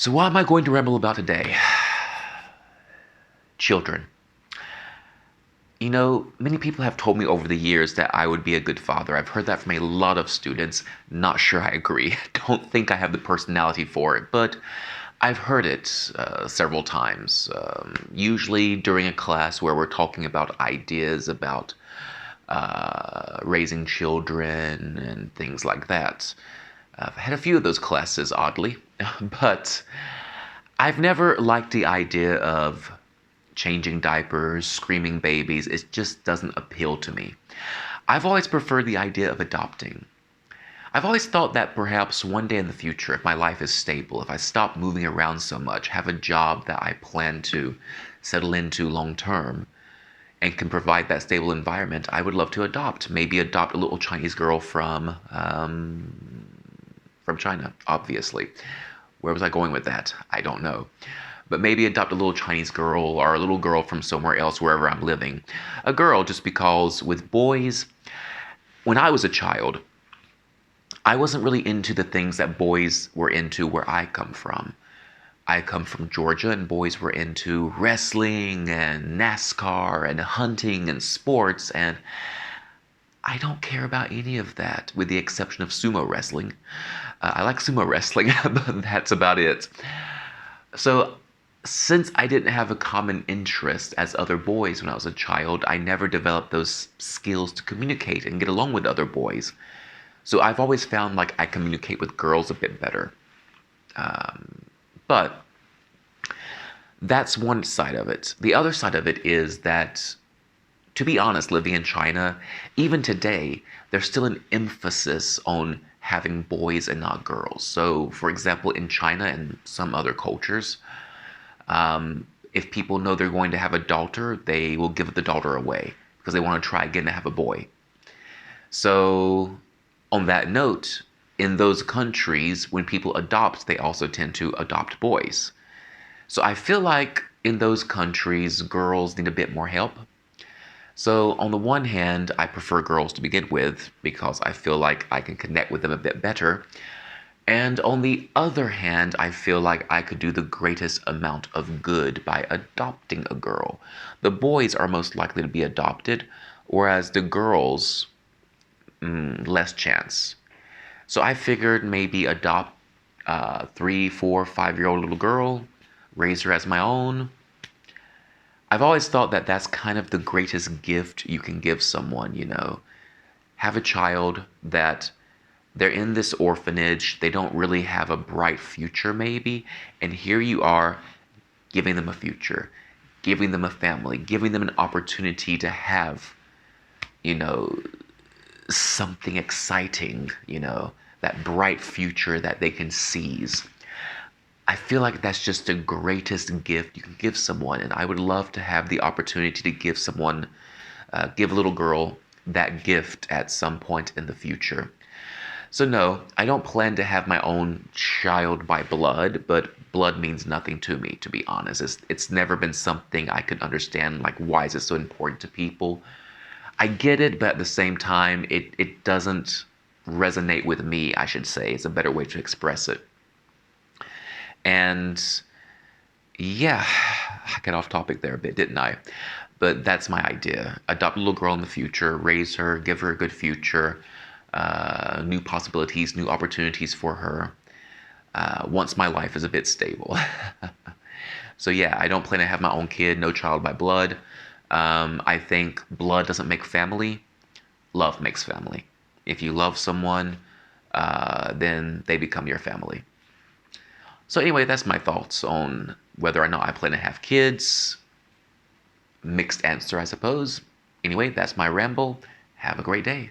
So what am I going to ramble about today? Children. You know, many people have told me over the years that I would be a good father. I've heard that from a lot of students. Not sure I agree. Don't think I have the personality for it, but I've heard it several times. Usually during a class where we're talking about ideas about raising children and things like that. I've had a few of those classes, oddly, but I've never liked the idea of changing diapers, screaming babies. It just doesn't appeal to me. I've always preferred the idea of adopting. I've always thought that perhaps one day in the future, if my life is stable, if I stop moving around so much, have a job that I plan to settle into long term, and can provide that stable environment, I would love to adopt. Maybe adopt a little Chinese girl from China, obviously. Where was I going with that? I don't know. But maybe adopt a little Chinese girl or a little girl from somewhere else, wherever I'm living. A girl, just because with boys, when I was a child, I wasn't really into the things that boys were into where I come from. I come from Georgia, and boys were into wrestling and NASCAR and hunting and sports, and I don't care about any of that, with the exception of sumo wrestling. I like sumo wrestling, but that's about it. So, since I didn't have a common interest as other boys when I was a child, I never developed those skills to communicate and get along with other boys. So I've always found like I communicate with girls a bit better. But that's one side of it. The other side of it is that, to be honest, living in China, even today, there's still an emphasis on having boys and not girls. So, for example, in China and some other cultures, if people know they're going to have a daughter, they will give the daughter away because they want to try again to have a boy. So, on that note, in those countries, when people adopt, they also tend to adopt boys. So I feel like in those countries, girls need a bit more help. So on the one hand, I prefer girls to begin with because I feel like I can connect with them a bit better. And on the other hand, I feel like I could do the greatest amount of good by adopting a girl. The boys are most likely to be adopted, whereas the girls, less chance. So I figured maybe adopt a 3, 4, 5-year-old little girl, raise her as my own. I've always thought that that's kind of the greatest gift you can give someone, you know. Have a child that they're in this orphanage, they don't really have a bright future maybe, and here you are giving them a future, giving them a family, giving them an opportunity to have, you know, something exciting, you know, that bright future that they can seize. I feel like that's just the greatest gift you can give someone, and I would love to have the opportunity to give someone, give a little girl that gift at some point in the future. So no, I don't plan to have my own child by blood, but blood means nothing to me, to be honest. It's never been something I could understand, like why is it so important to people? I get it, but at the same time, it doesn't resonate with me, I should say. It's a better way to express it. And yeah, I got off topic there a bit, didn't I? But that's my idea. Adopt a little girl in the future, raise her, give her a good future, new possibilities, new opportunities for her, once my life is a bit stable. So yeah, I don't plan to have my own kid, no child by blood. I think blood doesn't make family, love makes family. If you love someone, then they become your family. So anyway, that's my thoughts on whether or not I plan to have kids. Mixed answer, I suppose. Anyway, that's my ramble. Have a great day.